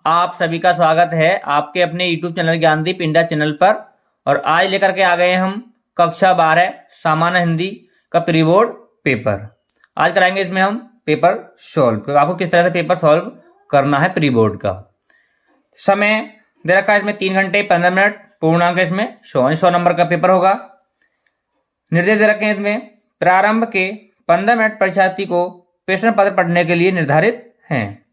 आप सभी का स्वागत है आपके अपने YouTube channel Gyandeep India channel पर। और आज लेकर के आ गए हम कक्षा 12 सामान्य हिंदी का प्री बोर्ड पेपर। आज कराएंगे इसमें हम पेपर सॉल्व, तो आपको किस तरह से पेपर सॉल्व करना है प्री बोर्ड का। समय दे रखा है इसमें 3 घंटे 15 मिनट, पूर्णांक इसमें 100 नंबर का पेपर होगा। निर्देश दे रखे हैं इसमें, प्रारंभ के 15 मिनट परीक्षार्थी को प्रश्न पत्र पढ़ने के लिए निर्धारित हैं।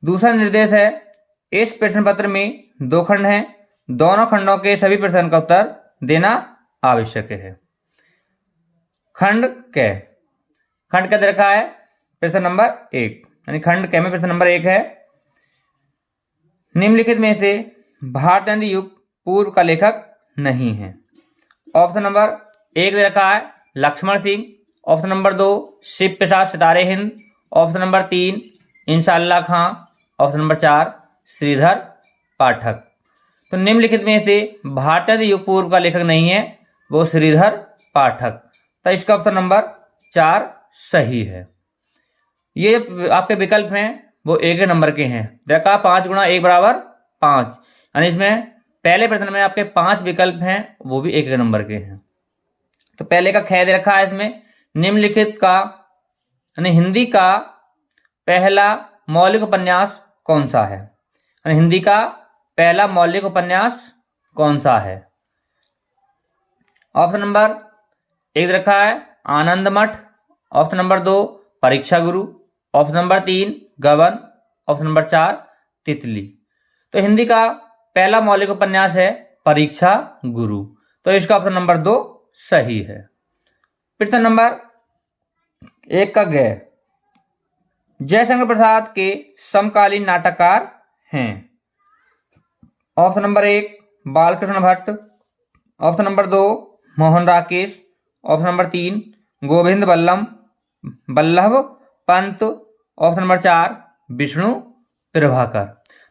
दूसरा निर्देश है, इस प्रश्न पत्र में 2 खंड हैं, दोनों खंडों के सभी प्रश्न का उत्तर देना आवश्यक है। खंड क दे रखा है प्रश्न नंबर 1, यानी खंड क में प्रश्न नंबर 1 है, निम्नलिखित में से भारतेंदु युग पूर्व का लेखक नहीं है। ऑप्शन नंबर 1 दे रखा है लक्ष्मण सिंह, ऑप्शन नंबर 2 शिव प्रसाद सितारे हिंद, ऑप्शन नंबर 3 इंशाअल्लाह खां, ऑप्शन नंबर 4 श्रीधर पाठक। तो निम्नलिखित में से भारतेंदु युग पूर्व का लेखक नहीं है, वो श्रीधर पाठक। तो इसका ऑप्शन नंबर 4 सही है। ये आपके विकल्प हैं वो 1 नंबर के हैं। देखा 5 गुणा 1 बराबर 5, यानी इसमें पहले प्रश्न में आपके 5 विकल्प हैं, वो भी 1 नंबर के हैं। तो पहले का ख दे रखा है इसमें, निम्नलिखित का यानी हिंदी का पहला मौलिक उपन्यास कौन सा है। यानी हिंदी का पहला मौलिक उपन्यास कौन सा है। ऑप्शन नंबर 1 दे रखा है आनंद मठ, ऑप्शन नंबर 2 परीक्षा गुरु, ऑप्शन नंबर 3 गबन, ऑप्शन नंबर 4 तितली। तो हिंदी का पहला मौलिक उपन्यास है परीक्षा गुरु, तो इसका ऑप्शन नंबर 2 सही है। प्रश्न नंबर 1 का ग, जयशंकर प्रसाद के समकालीन नाटककार हैं। Option number 1 Balkrishna Bhatt, option number 2 Mohan Rakesh, option number 3 Govind Ballabh Pant, option number 4 Vishnu Prabhakar.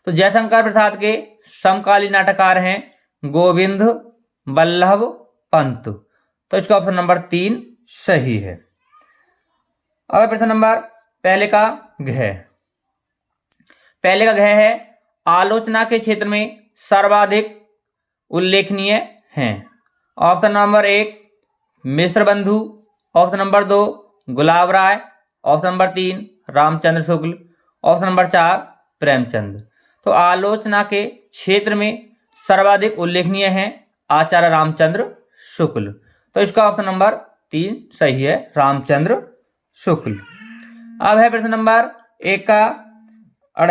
तो जयशंकर प्रसाद के समकालीन नाटककार हैं गोविंद बल्लभ पंत, तो इसका ऑप्शन नंबर 3 सही है। अब प्रश्न नंबर पहले का घ है, आलोचना के क्षेत्र में सर्वाधिक उल्लेखनीय हैं। ऑप्शन नंबर 1 मिश्र बंधु, ऑप्शन नंबर 2 गुलाब राय, option number 3 Ramchandra Shukla, option number 4 Premchand. तो आलोचना के क्षेत्र में सर्वाधिक उल्लेखनीय हैं आचार्य रामचंद्र शुक्ल, तो इसका ऑप्शन नंबर 3 सही है, रामचंद्र शुक्ल। अब है प्रश्न नंबर 1 का अड़,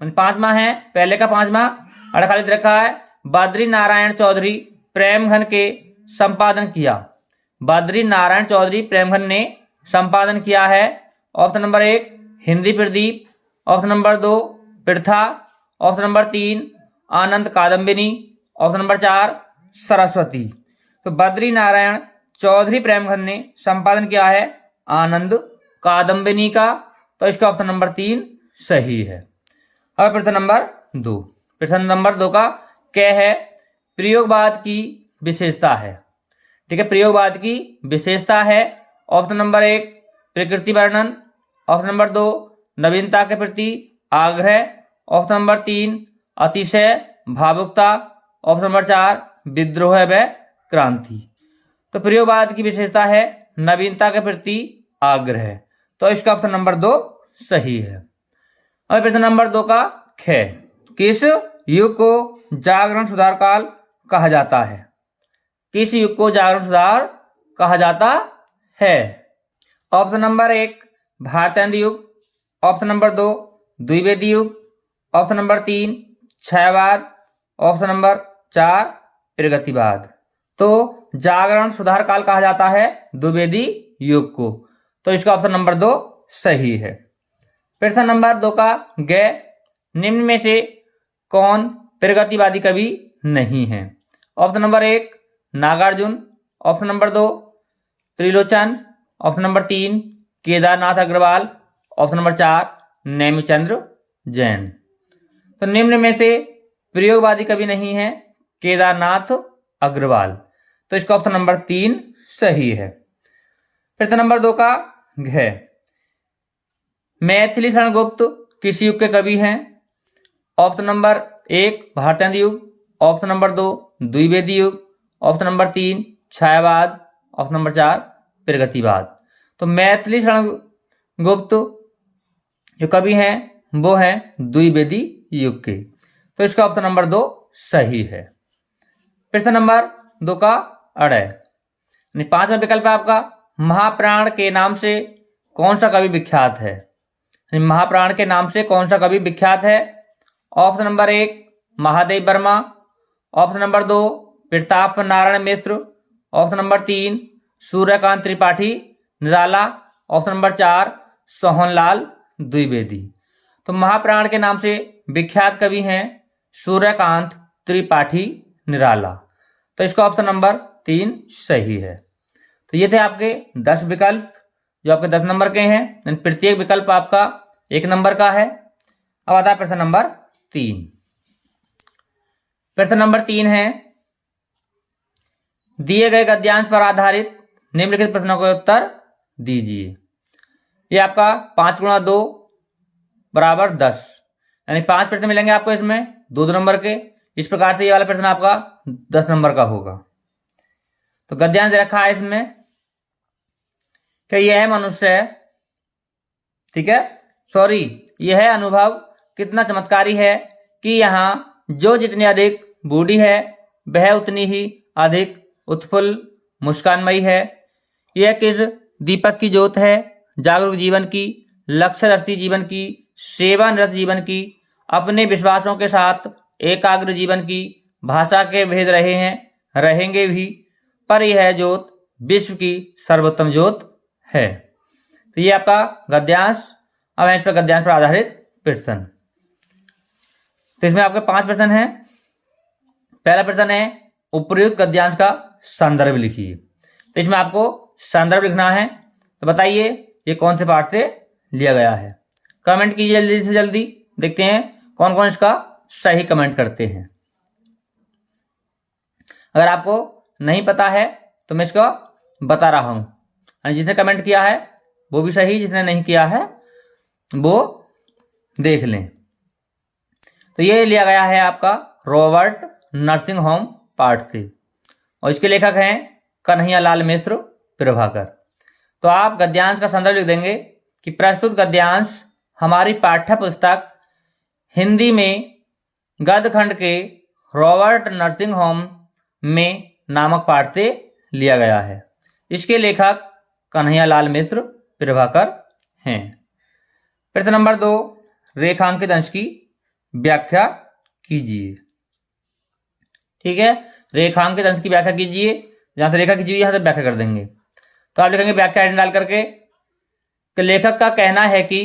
5वां है, पहले का 5वां अड़ खाली रखा है, बद्री नारायण चौधरी प्रेमघन के संपादन किया। बद्री नारायण चौधरी प्रेमघन ने संपादन किया है। Option number 1 Hindi Pradeep, option number 2 Pritha, option number 3 आनंद कादम्बिनी, ऑप्शन नंबर 4 सरस्वती। तो बद्री नारायण चौधरी प्रेमघन ने संपादन किया है आनंद कादम्बिनी का, तो इसका ऑप्शन नंबर 3 सही है। अब प्रश्न नंबर 2, प्रश्न नंबर 2 का क्या है, प्रयोगवाद की विशेषता है। ठीक है, प्रयोगवाद की विशेषता है। ऑप्शन नंबर 1 प्रकृति वर्णन, ऑप्शन नंबर 2 नवीनता के प्रति आग्रह, ऑप्शन नंबर 3 अतिशय भावुकता, ऑप्शन नंबर 4 विद्रोह व क्रांति। तो प्रयोगवाद की विशेषता है नवीनता के प्रति आग्रह, तो इसका ऑप्शन नंबर 2 सही है। अब प्रश्न नंबर 2 का ख, किस युग को जागरण सुधार काल कहा जाता है। किस युग को जागरण सुधार कहा जाता है। ऑप्शन नंबर 1 भारतेंदु युग, ऑप्शन नंबर 2 द्विवेदी युग, ऑप्शन नंबर 3 क्षयवाद, ऑप्शन नंबर 4 प्रगतिवाद। तो जागरण सुधार काल कहा जाता है द्विवेदी युग को, तो इसका ऑप्शन नंबर 2 सही है। प्रश्न नंबर 2 का ग, निम्न में से कौन प्रगतिवादी कवि नहीं है। Option number 1 Nagarjun, option number 2 Trilochan, option number 3 Kedarnath Agrawal, option number 4 Nemichandra Jain. तो निम्न में से प्रयोगवादी कवि नहीं है केदारनाथ अग्रवाल, तो इसका ऑप्शन नंबर 3 सही है। प्रश्न नंबर 2 का घ, मैथिली शरण गुप्त किस युग के कवि हैं। ऑप्शन नंबर 1 भारतेंदु युग, ऑप्शन नंबर 2 द्विवेदी युग, ऑप्शन नंबर 3 छायावाद, ऑप्शन नंबर 4 प्रगतिवाद। तो मैथिली शरण गुप्त जो कवि हैं वो हैं द्विवेदी युग के। तो इसका ऑप्शन नंबर 2 सही है। प्रश्न नंबर 2 का अड़य, पांचवा विकल्प है आपका महाप्राण के नाम से कौन सा कवि विख्यात है। महाप्राण के नाम से कौन सा कवि विख्यात है। Option number 1 Mahadev Varma, option number 2 Pratap Narayan Mishra, option number 3 Suryakant Tripathi Nirala, option number 4 Sohanlal Dwivedi. तो महाप्राण के नाम से विख्यात कवि हैं सूर्यकांत त्रिपाठी निराला। तो इसका ऑप्शन नंबर 3 सही है। तो ये थे आपके 10 विकल्प जो आपके 10 नंबर के हैं। प्रत्येक विकल्प आपका 1 नंबर का है। अब आता है प्रश्न नंबर 3। प्रश्न नंबर 3 है, दिए गए गद्यांश पर आधारित निम्नलिखित प्रश्नों का उत्तर दीजिए। ये आपका 5 गुणा 2 बराबर 10, यानी 5 प्रश्न मिलेंगे आपको इसमें 2 नंबर के। इस प्रकार से ये वाला प्रश्न आपका 10 नंबर का होगा। तो गद्यांश दे रखा है इसमें कि यह मनुष्य है, ठीक है, सॉरी, यह है अनुभव कितना चमत्कारी है कि यहाँ जो जितनी अधिक बूढ़ी है वह उतनी ही अधिक उत्फुल्ल मुस्कानमयी है। यह किस दीपक की ज्योत है, जागरूक जीवन की, लक्ष्यदर्शी जीवन की, सेवानिरत जीवन की, अपने विश्वासों के साथ एकाग्र जीवन की, भाषा के भेद रहे हैं रहेंगे भी, पर यह ज्योत विश्व की सर्वोत्तम ज्योत है। तो ये आपका गद्यांश। अब इस पर गद्यांश पर आधारित प्रश्न। तो इसमें आपके 5 प्रश्न हैं। पहला प्रश्न है उपर्युक्त गद्यांश का संदर्भ लिखिए। तो इसमें आपको संदर्भ लिखना है। तो बताइए ये कौन से पाठ से लिया गया है। कमेंट कीजिए जल्दी से जल्दी, देखते हैं कौन कौन इसका सही कमेंट करते हैं। अगर आपको नहीं पता है तो मैं इसको बता रहा हूं। जिसने कमेंट किया है वो भी सही, जिसने नहीं किया है वो देख लें। तो ये लिया गया है आपका रॉबर्ट नर्सिंग होम पाठ से, और इसके लेखक हैं कन्हैयालाल मिश्र प्रभाकर। तो आप गद्यांश का संदर्भ लिख देंगे कि प्रस्तुत गद्यांश हमारी पाठ्य पुस्तक हिंदी में गद्य खंड के रॉबर्ट नर्सिंग होम में नामक पाठ से लिया गया है। इसके लेखक कन्हैयालाल मिश्र प्रभाकर हैं। प्रश्न नंबर 2 रेखांकित अंश की व्याख्या कीजिए। ठीक है, रेखांकित अंश की व्याख्या कीजिए। जहां से रेखा खींची हुई यहां से व्याख्या कर देंगे। तो आप लिखेंगे व्याख्या डाल करके कि लेखक का कहना है कि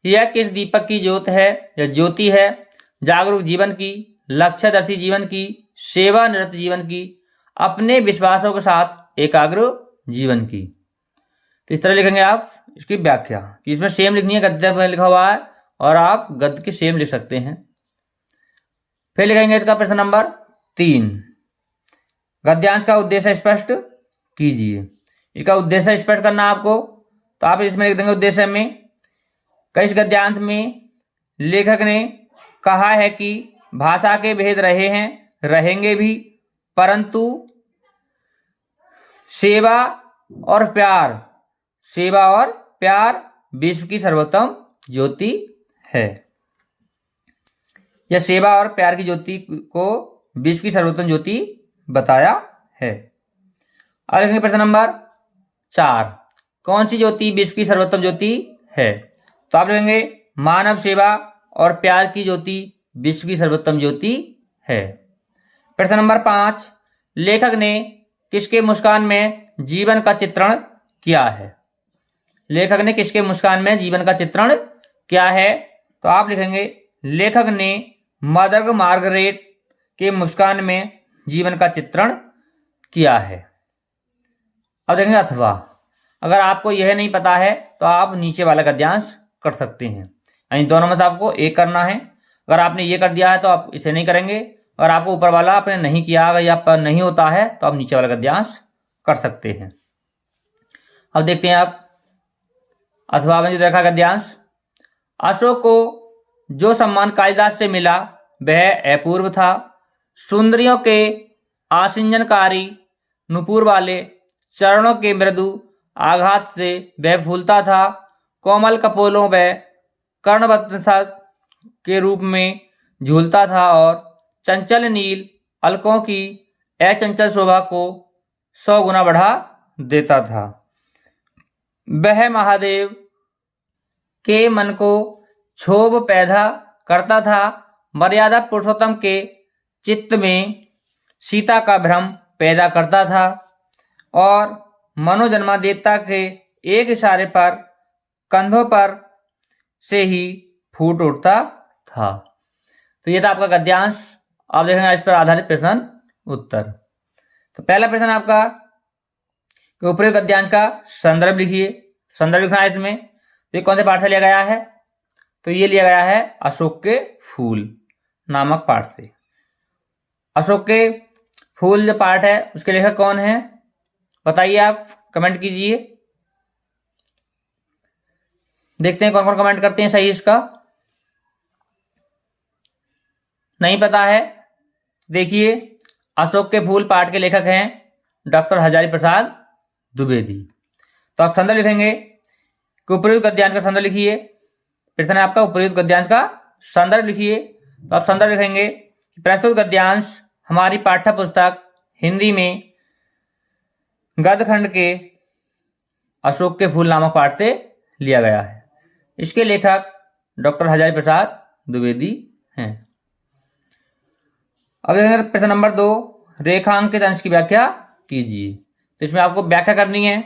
यह किस दीपक की ज्योत है या ज्योति है, जागरूक जीवन की, लक्ष्यदर्शी जीवन की, सेवानिरत जीवन की, अपने विश्वासों के साथ एकाग्र जीवन की। तो इस तरह लिखेंगे आप इसकी व्याख्या कि इसमें सेम लिखनी है, गद्य में लिखा हुआ है और आप गद्य की सेम लिख सकते हैं। फिर लिखेंगे इसका प्रश्न नंबर 3, गद्यांश का उद्देश्य स्पष्ट कीजिए। इसका उद्देश्य स्पष्ट करना आपको, तो आप इसमें लिख देंगे उद्देश्य में कि इस गद्यांश में लेखक ने कहा है कि भाषा के भेद रहे हैं रहेंगे भी, परंतु सेवा और प्यार विश्व की सर्वोत्तम ज्योति है। यह सेवा और प्यार की ज्योति को विश्व की सर्वोत्तम ज्योति बताया है। और लिखेंगे प्रश्न नंबर 4, कौन सी ज्योति विश्व की सर्वोत्तम ज्योति है। तो आप लिखेंगे मानव सेवा और प्यार की ज्योति विश्व की सर्वोत्तम ज्योति है। प्रश्न नंबर 5, लेखक ने किसके मुस्कान में जीवन का चित्रण किया है। लेखक ने किसके मुस्कान में जीवन का चित्रण किया है। तो आप लिखेंगे लेखक ने मदर मार्गरेट के मुस्कान में जीवन का चित्रण किया है। अब देखेंगे अथवा, अगर आपको यह नहीं पता है तो आप नीचे वाला गद्यांश कर सकते हैं, यानी दोनों में से आपको एक करना है। अगर आपने ये कर दिया है तो आप इसे नहीं करेंगे, और आपको ऊपर वाला आपने नहीं किया या पर नहीं होता है तो आप नीचे वाला गद्यांश कर सकते हैं। अब देखते हैं आप अथवा में जो देखा गद्यांश, अशोक को जो सम्मान कालिदास से मिला वह अपूर्व था। सुंदरियों के आसिंजनकारी नुपुर वाले चरणों के मृदु आघात से वह फूलता था। कोमल कपोलों व कर्णवत्सा के रूप में झूलता था और चंचल नील अलकों की अचंचल शोभा को 100 गुना बढ़ा देता था। वह महादेव के मन को क्षोभ पैदा करता था। मर्यादा पुरुषोत्तम के चित्त में सीता का भ्रम पैदा करता था और मनोजन्मा देवता के एक इशारे पर कंधों पर से ही फूट उठता था। तो ये था आपका गद्यांश। आप देखेंगे इस पर आधारित प्रश्न उत्तर। तो पहला प्रश्न आपका कि उपरोक्त गद्यांश का संदर्भ लिखिए। संदर्भ लिखना है इसमें। तो ये कौन से पाठ से लिया गया है? तो ये लिया गया है अशोक के फूल नामक पाठ से। अशोक के फूल जो पाठ है उसके लेखक कौन है बताइए, आप कमेंट कीजिए। देखते हैं कौन कौन कमेंट करते हैं सही इसका। नहीं पता है? देखिए, अशोक के फूल पाठ के लेखक हैं डॉक्टर हजारी प्रसाद द्विवेदी। तो आप संदर्भ लिखेंगे कि उपर्युक्त गद्यांश का संदर्भ लिखिए। प्रश्न है आपका उपर्युक्त गद्यांश का संदर्भ लिखिए। तो आप संदर्भ लिखेंगे कि प्रस्तुत गद्यांश हमारी पाठ्य पुस्तक हिंदी में गद्यखंड के अशोक के फूल नामक पाठ से लिया गया है। इसके लेखक डॉक्टर हजारी प्रसाद द्विवेदी हैं। अब प्रश्न नंबर 2, रेखांकित अंश की व्याख्या कीजिए। तो इसमें आपको व्याख्या करनी है।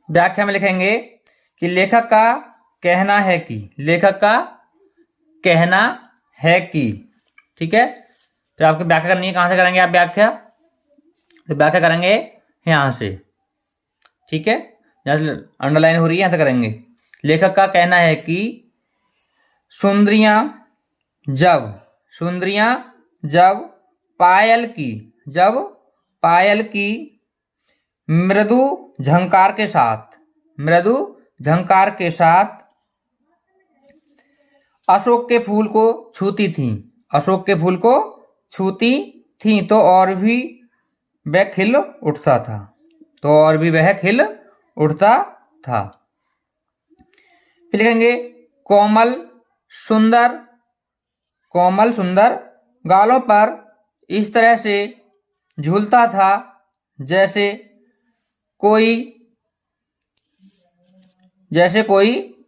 व्याख्या में लिखेंगे कि लेखक का कहना है कि, लेखक का कहना है कि, ठीक है। फिर आपको व्याख्या करनी है। कहां से करेंगे आप व्याख्या? तो व्याख्या करेंगे यहां से, ठीक है। जहां से अंडरलाइन हो रही है यहां से करेंगे। लेखक का कहना है कि सुंदरियां जब पायल की मृदु झंकार के साथ अशोक के फूल को छूती थीं तो और भी वह खिल उठता था। फिर लिखेंगे कोमल सुंदर गालों पर इस तरह से झूलता था जैसे कोई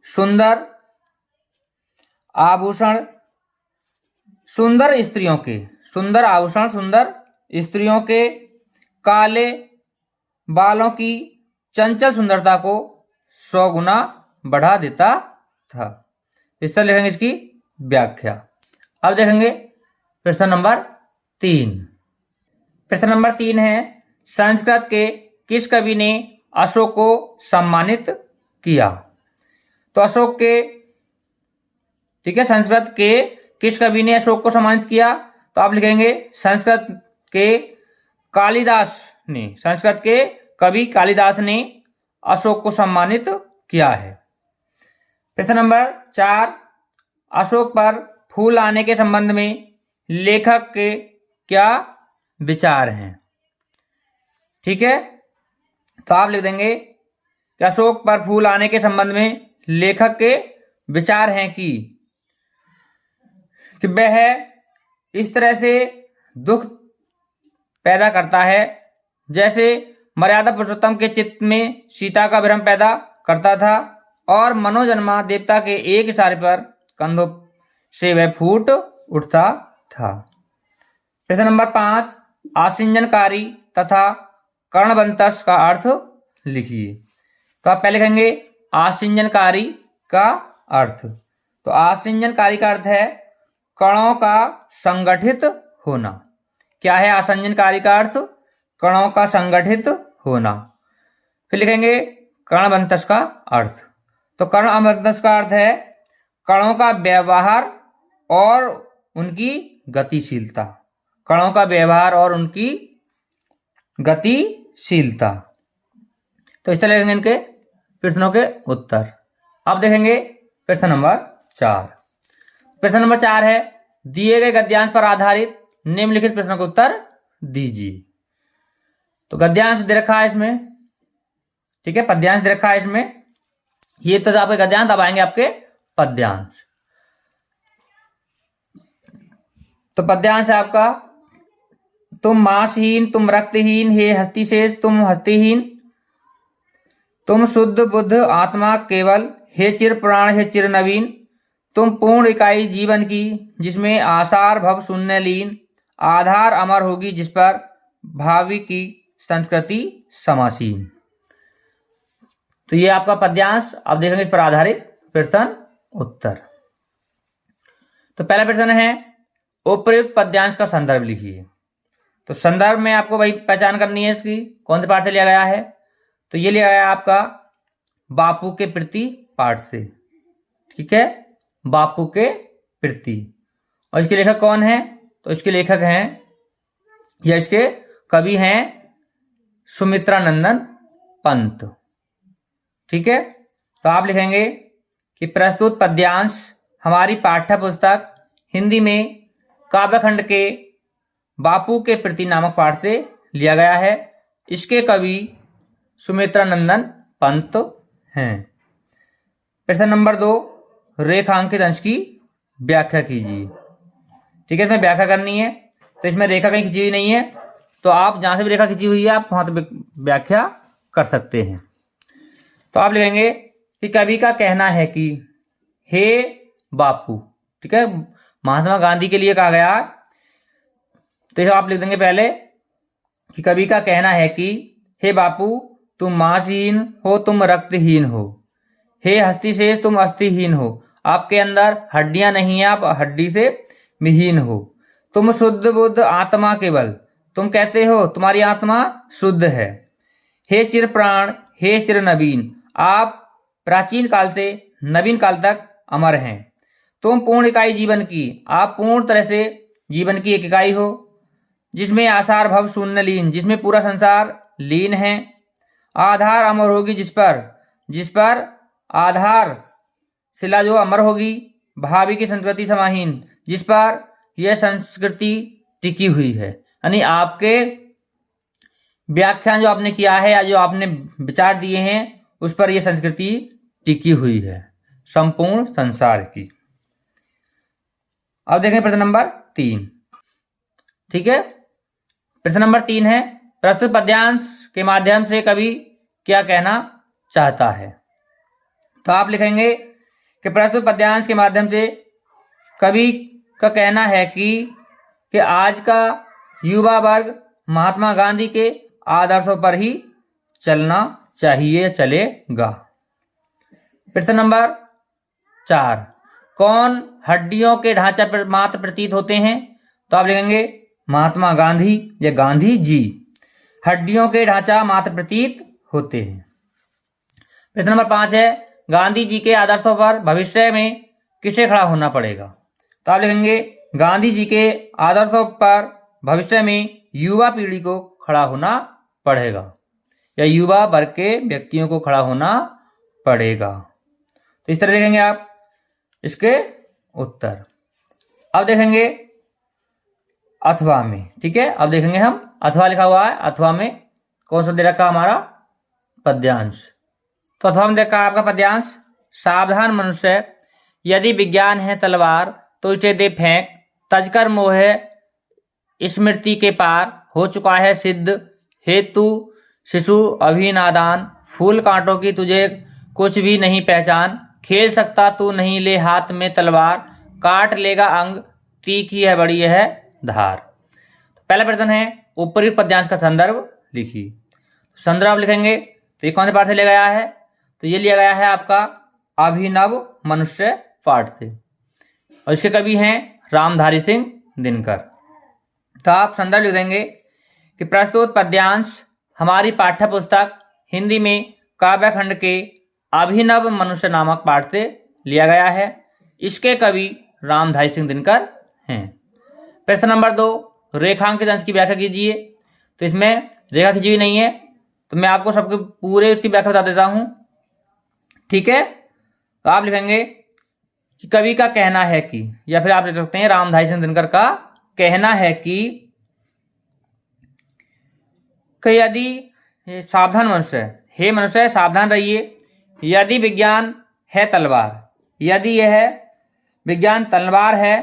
सुंदर आभूषण सुंदर स्त्रियों के काले बालों की चंचल सुंदरता को 100 गुना बढ़ा देता था। इस तरह लिखेंगे इसकी व्याख्या। अब देखेंगे प्रश्न नंबर 3। प्रश्न नंबर 3 है संस्कृत के किस कवि ने अशोक को सम्मानित किया? तो अशोक के, ठीक है, संस्कृत के किस कवि ने अशोक को सम्मानित किया? तो आप लिखेंगे संस्कृत के कवि कालिदास ने अशोक को सम्मानित किया है। प्रश्न नंबर 4, अशोक पर फूल आने के संबंध में लेखक के क्या विचार हैं? ठीक है, तो आप लिख देंगे कि अशोक पर फूल आने के संबंध में लेखक के विचार हैं कि वह इस तरह से दुख पैदा करता है जैसे मर्यादा पुरुषोत्तम के चित्त में सीता का भ्रम पैदा करता था और मनोजन्मा देवता के एक इशारे पर कंधों से वह फूट उठता था। प्रश्न नंबर 5, आसिंजनकारी तथा कर्णवंतस का अर्थ लिखिए। तो आप पहले लिखेंगे आसिंजनकारी का अर्थ। तो आसिंजनकारी का अर्थ है कणों का संगठित होना। क्या है आसिंजनकारी का अर्थ? कणों का संगठित होना। फिर लिखेंगे कर्णवंतस का अर्थ। तो कर्णवंतस का अर्थ है कणों का व्यवहार और उनकी गतिशीलता। कणों का व्यवहार और उनकी गतिशीलता। तो इस तरह लिखेंगे इनके प्रश्नों के उत्तर। अब देखेंगे प्रश्न नंबर 4। प्रश्न नंबर 4 है, दिए गए गद्यांश पर आधारित निम्नलिखित प्रश्नों का उत्तर दीजिए। तो गद्यांश दे रखा है इसमें, ठीक है, पद्यांश दे रखा है इसमें, ये तो आपके गद्यांश, अब आएंगे आपके पद्यांश। तो पद्यांश है आपका, तुम मांसहीन, तुम रक्तहीन, हे हस्तिशेष तुम हस्तिहीन, तुम शुद्ध बुद्ध आत्मा केवल, हे चिर प्राण हे चिर नवीन, तुम पूर्ण इकाई जीवन की जिसमें आसार भव शून्य लीन, आधार अमर होगी जिस पर भावी की संस्कृति समासीन। तो ये आपका पद्यांश, आप देखेंगे इस पर आधारित प्रश्न उत्तर। तो पहला प्रश्न है, उपर्युक्त पद्यांश का संदर्भ लिखिए। तो संदर्भ में आपको भाई पहचान करनी है इसकी, कौन से पाठ से लिया गया है। तो ये लिया गया आपका बापू के प्रति पाठ से, ठीक है, बापू के प्रति। और इसके लेखक कौन है, तो इसके लेखक हैं या इसके कवि हैं सुमित्रानंदन पंत, ठीक है। तो आप लिखेंगे कि प्रस्तुत पद्यांश हमारी पाठ्य पुस्तक हिंदी में काव्यखंड के बापू के प्रति नामक पाठ से लिया गया है। इसके कवि सुमित्रानंदन पंत हैं। प्रश्न नंबर 2, रेखांकित अंश की व्याख्या कीजिए। ठीक है, इसमें व्याख्या करनी है, तो इसमें रेखा कहीं खींची हुई नहीं है, तो आप जहां से भी रेखा खींची हुई है आप वहां से व्याख्या कर सकते हैं। तो आप लिखेंगे कि कवि का कहना है कि हे बापू, ठीक है, महात्मा गांधी के लिए कहा गया। तो आप लिख देंगे पहले कि कवि का कहना है कि हे बापू तुम मांसहीन हो, तुम रक्तहीन हो, हे हस्तिशेष तुम अस्थिहीन हो, आपके अंदर हड्डियां नहीं है, आप हड्डी से विहीन हो, तुम शुद्ध बुद्ध आत्मा केवल, तुम कहते हो तुम्हारी आत्मा शुद्ध है, हे चिर प्राण हे चिर नवीन, आप प्राचीन काल से नवीन काल तक अमर हैं, तुम पूर्ण इकाई जीवन की, आप पूर्ण तरह से जीवन की एक इकाई हो, जिसमें आसार भव शून्य लीन, जिसमें पूरा संसार लीन है, आधार अमर होगी जिस पर आधार शिला जो अमर होगी, भावी की संस्कृति समाहीन, जिस पर यह संस्कृति टिकी हुई है। यानी आपके व्याख्यान जो आपने किया है या जो आपने विचार दिए हैं उस पर यह संस्कृति टिकी हुई है संपूर्ण संसार की। अब देखें प्रश्न नंबर 3, ठीक है। प्रश्न नंबर 3 है, प्रस्तुत पद्यांश के माध्यम से कवि क्या कहना चाहता है। तो आप लिखेंगे कि प्रस्तुत पद्यांश के माध्यम से कवि का कहना है कि आज का युवा वर्ग महात्मा गांधी के आदर्शों पर ही चलना चाहिए, चलेगा। प्रश्न नंबर 4, कौन हड्डियों के ढांचा पर मात्र प्रतीत होते हैं। तो आप लिखेंगे महात्मा गांधी या गांधी जी हड्डियों के ढांचा मात्र प्रतीत होते हैं। प्रश्न नंबर 5 है, गांधी जी के आदर्शों पर भविष्य में किसे खड़ा होना पड़ेगा। तो आप लिखेंगे गांधी जी के आदर्शों पर भविष्य में युवा पीढ़ी को खड़ा होना पड़ेगा या युवा वर्ग के व्यक्तियों को खड़ा होना पड़ेगा। तो इस तरह देखेंगे आप इसके उत्तर। अब देखेंगे अथवा में, ठीक है, अब देखेंगे हम अथवा लिखा हुआ है, अथवा में कौन सा दे रखा हमारा पद्यांश। तो अथवा में देखा आपका पद्यांश, सावधान मनुष्य यदि विज्ञान है तलवार तो इसे दे फेंक, तजकर मोह स्मृति के पार हो चुका है सिद्ध, हेतु शिशु अभी नादान, फूल कांटों की तुझे कुछ भी नहीं पहचान, खेल सकता तू नहीं ले हाथ में तलवार, काट लेगा अंग तीखी है बड़ी है धार। तो पहला प्रश्न है, ऊपरी पद्यांश का संदर्भ लिखिए। संदर्भ लिखेंगे तो ये कौन से पाठ से लिया गया है। तो ये लिया गया है आपका अभिनव मनुष्य पाठ से और इसके कवि हैं रामधारी सिंह दिनकर। तो आप संदर्भ लिख देंगे कि प्रस्तुत पद्यांश हमारी पाठ्य पुस्तक हिंदी में काव्यखंड के अभिनव मनुष्य नामक पाठ से लिया गया है, इसके कवि रामधारी सिंह दिनकर हैं। प्रश्न नंबर 2, रेखांकित अंश की व्याख्या कीजिए। तो इसमें रेखा खींची हुई नहीं है, तो मैं आपको सबके पूरे उसकी व्याख्या बता देता हूं, ठीक है। तो आप लिखेंगे कि कवि का कहना है कि, या फिर आप देख सकते हैं रामधारी सिंह दिनकर का कहना है कि यदि सावधान मनुष्य, हे मनुष्य सावधान रहिए, यदि विज्ञान है तलवार, यदि यह विज्ञान तलवार है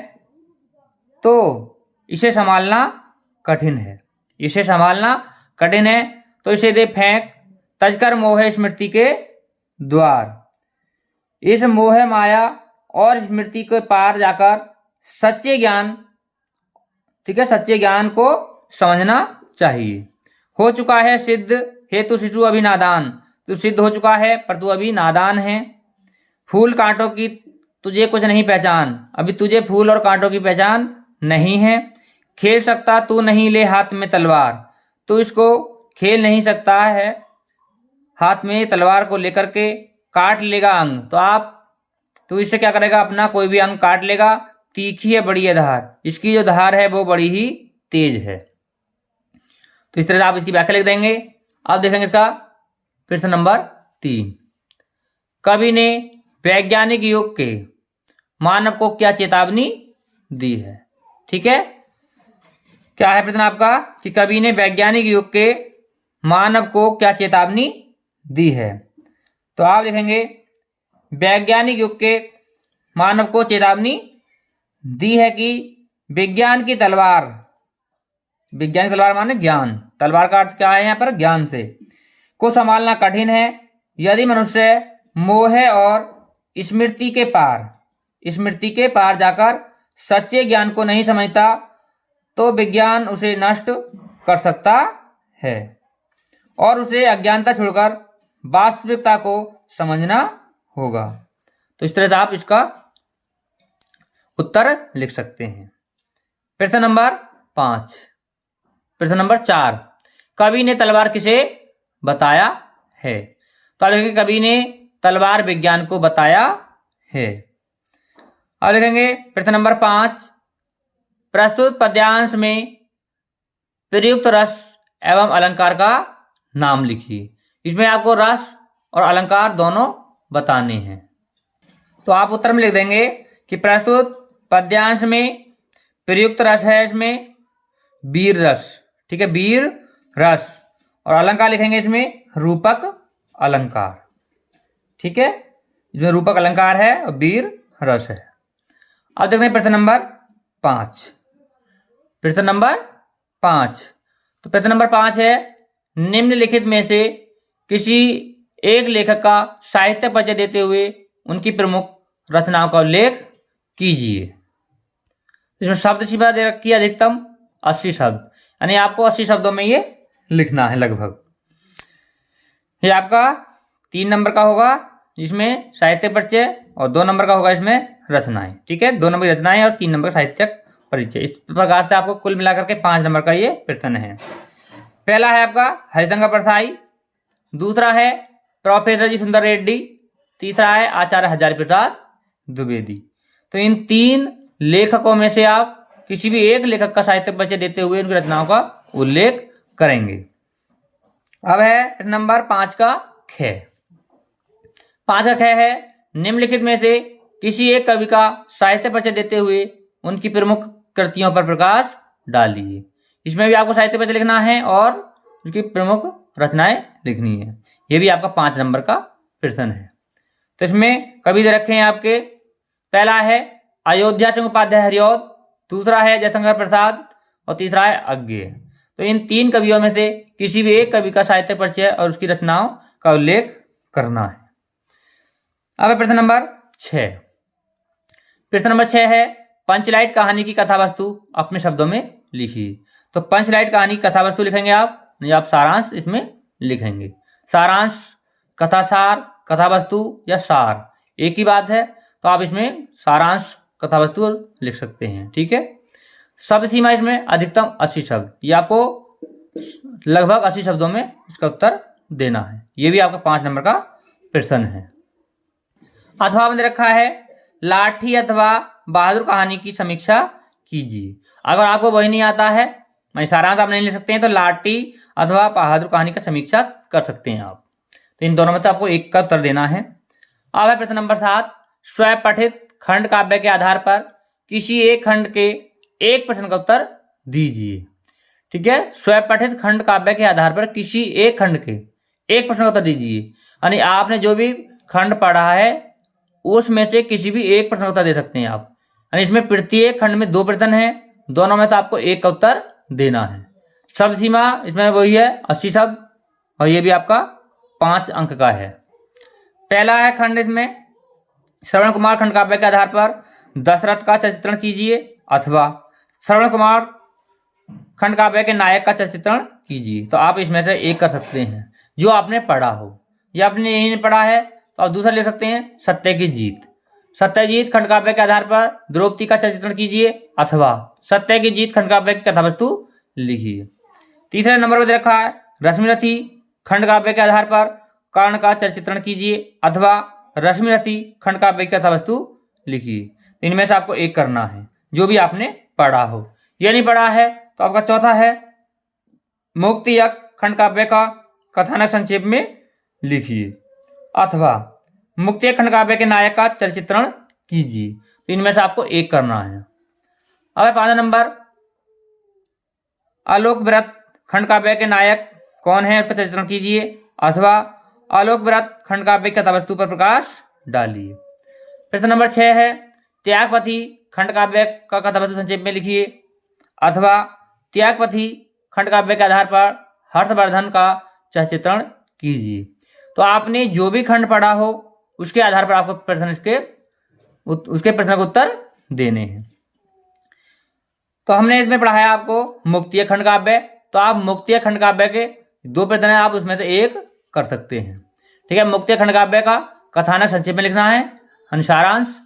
तो इसे संभालना कठिन है, इसे संभालना कठिन है, तो इसे दे फेंक, तजकर मोह स्मृति के द्वार, इस मोह माया और स्मृति के पार जाकर सच्चे ज्ञान, ठीक है, सच्चे ज्ञान को समझना चाहिए। हो चुका है सिद्ध, हे तू शिशु अभी नादान, तू सिद्ध हो चुका है पर तू अभी नादान है। फूल कांटों की तुझे कुछ नहीं पहचान, अभी तुझे फूल और कांटों की पहचान नहीं है। खेल सकता तू नहीं ले हाथ में तलवार, तू इसको खेल नहीं सकता है, हाथ में तलवार को लेकर के काट लेगा अंग, तो इससे क्या करेगा, अपना कोई भी अंग काट लेगा। तीखी है बड़ी है धार, इसकी जो धार है वो बड़ी ही तेज है। तो इस तरह से आप इसकी व्याख्या लिख देंगे। अब देखेंगे इसका प्रश्न नंबर 3, कवि ने वैज्ञानिक युग के मानव को क्या चेतावनी दी है। ठीक है, क्या है प्रश्न आपका कि कवि ने वैज्ञानिक युग के मानव को क्या चेतावनी दी है। तो आप लिखेंगे वैज्ञानिक युग के मानव को चेतावनी दी है कि विज्ञान की तलवार, विज्ञान की तलवार माने ज्ञान, तलवार का अर्थ क्या है यहाँ पर, ज्ञान से, को संभालना कठिन है। यदि मनुष्य मोह और स्मृति के पार जाकर सच्चे ज्ञान को नहीं समझता तो विज्ञान उसे नष्ट कर सकता है और उसे अज्ञानता छोड़कर वास्तविकता को समझना होगा। तो इस तरह से आप इसका उत्तर लिख सकते हैं। प्रश्न नंबर 5, प्रश्न नंबर 4, कवि ने तलवार किसे बताया है। तो आप लिखेंगे कवि ने तलवार विज्ञान को बताया है। अब लिखेंगे प्रश्न नंबर 5, प्रस्तुत पद्यांश में प्रयुक्त रस एवं अलंकार का नाम लिखिए। इसमें आपको रस और अलंकार दोनों बताने हैं। तो आप उत्तर में लिख देंगे कि प्रस्तुत पद्यांश में प्रयुक्त रस है इसमें वीर रस, ठीक है, वीर रस, और अलंकार लिखेंगे इसमें रूपक अलंकार। ठीक है, इसमें रूपक अलंकार है और वीर रस है। अब देखते हैं प्रश्न नंबर 5, प्रश्न नंबर 5। तो प्रश्न नंबर 5 है, निम्नलिखित में से किसी एक लेखक का साहित्य परिचय देते हुए उनकी प्रमुख रचनाओं का उल्लेख कीजिए। इसमें शब्द सीमा दे रखी है अधिकतम 80 शब्द, यानी आपको 80 शब्दों में ये लिखना है लगभग। ये आपका 3 नंबर का होगा जिसमें साहित्य परिचय और 2 नंबर का होगा इसमें रचनाएं। ठीक है, 2 नंबर की रचनाएं और 3 नंबर का साहित्यक परिचय। इस प्रकार से आपको कुल मिलाकर के 5 नंबर का ये प्रश्न है। पहला है आपका हरिशंकर परसाई, दूसरा है प्रोफेसर जी सुंदर रेड्डी, तीसरा है आचार्य हजारी प्रसाद द्विवेदी। तो इन 3 लेखकों में से आप किसी भी एक लेखक का साहित्य परिचय देते हुए उनकी रचनाओं का उल्लेख करेंगे। अब है नंबर 5 का ख। 5 का ख है, निम्नलिखित में से किसी एक कवि का साहित्य परिचय देते हुए उनकी प्रमुख कृतियों पर प्रकाश डालिए। इसमें भी आपको साहित्य परिचय लिखना है और उसकी प्रमुख रचनाएं लिखनी है। यह भी आपका 5 नंबर का प्रश्न है। तो इसमें कवि दे रखे हैं आपके, पहला है अयोध्या सिंह उपाध्याय हरिऔध, दूसरा है जयशंकर प्रसाद और तीसरा है अज्ञेय। तो इन 3 कवियों में से किसी भी एक कवि का साहित्य परिचय और उसकी रचनाओं का उल्लेख करना है। अब है प्रश्न नंबर 6। प्रश्न नंबर 6 है, पंचलाइट कहानी की कथा वस्तु अपने शब्दों में लिखिए। तो पंचलाइट कहानी की कथा वस्तु लिखेंगे आप, नहीं आप सारांश इसमें लिखेंगे। सारांश, कथासार, कथा वस्तु या सार एक ही बात है, तो आप इसमें सारांश कथा वस्तु लिख सकते हैं। ठीक है, शब्द सीमा इसमें अधिकतम 80 शब्द, ये आपको लगभग 80 शब्दों में इसका उत्तर देना है। ये भी आपका 5 नंबर का प्रश्न है। अथवा में रखा है लाठी अथवा बहादुर कहानी की समीक्षा कीजिए। अगर आपको वही नहीं आता है, मैं सारांश आप नहीं लिख सकते हैं, तो लाठी अथवा बहादुर कहानी का समीक्षा कर सकते हैं आप। तो इन दोनों में तो आपको एक का उत्तर देना है। अब है प्रश्न नंबर 7, स्वपठित खंड काव्य के आधार पर किसी एक खंड के एक प्रश्न का उत्तर दीजिए। ठीक है, स्वपठित खंड काव्य के आधार पर किसी एक खंड के एक प्रश्न का उत्तर दीजिए। यानी आपने जो भी खंड पढ़ा है उसमें से किसी भी एक प्रश्न का उत्तर दे सकते हैं आप। यानी इसमें प्रत्येक खंड में 2 प्रश्न है, दोनों में से आपको एक का उत्तर देना है। शब्द सीमा इसमें वही है 80 शब्द, और ये भी आपका 5 अंक का है। पहला है खंड इसमें श्रवण कुमार खंड काव्य के आधार पर दशरथ का चित्रण कीजिए, अथवा श्रवण कुमार खंड काव्य के नायक का चित्रण कीजिए। तो आप इसमें से एक कर सकते हैं जो आपने पढ़ा हो, या आपने यही नहीं पढ़ा है तो आप दूसरा ले सकते हैं सत्य की जीत। सत्यजीत खंड काव्य के आधार पर द्रौपदी का चित्रण कीजिए, अथवा सत्य की जीत खंड काव्य की कथा वस्तु लिखिए। तीसरे नंबर पर दे रखा है रश्मिरथी खंड काव्य के आधार पर कर्ण का चित्रण कीजिए, अथवा रश्मिरथी खंड काव्य की कथा वस्तु लिखिए। इनमें से आपको एक करना है जो भी आपने पढ़ा हो। यह नहीं पढ़ा है तो आपका चौथा है मुक्तियक खंड काव्य का कथानक संक्षेप में लिखिए, अथवा मुक्तियक खंड काव्य के नायक का चित्रण कीजिए। तो इनमें से आपको एक करना है। अब 5 नंबर आलोक व्रत खंड काव्य के नायक कौन है उसका चित्रण कीजिए, अथवा आलोक व्रत खंड काव्य की कथा वस्तु पर प्रकाश डालिए। प्रश्न नंबर 6 है त्यागपति खंड काव्य का कथा वस्तु संक्षेप में लिखिए, अथवा त्यागपति खंड काव्य के आधार पर हर्षवर्धन का चित्रण कीजिए। तो आपने जो भी खंड पढ़ा हो उसके आधार पर आपको प्रश्न उसके प्रश्न का उत्तर देने हैं। तो हमने इसमें पढ़ाया आपको मुक्तिय खंड काव्य, तो आप मुक्तिय खंड काव्य के 2 प्रश्न हैं, आप उसमें से एक कर सकते हैं। ठीक है, मुक्तिय खंड काव्य का कथानक संक्षेप में लिखना है, अनुसारांश,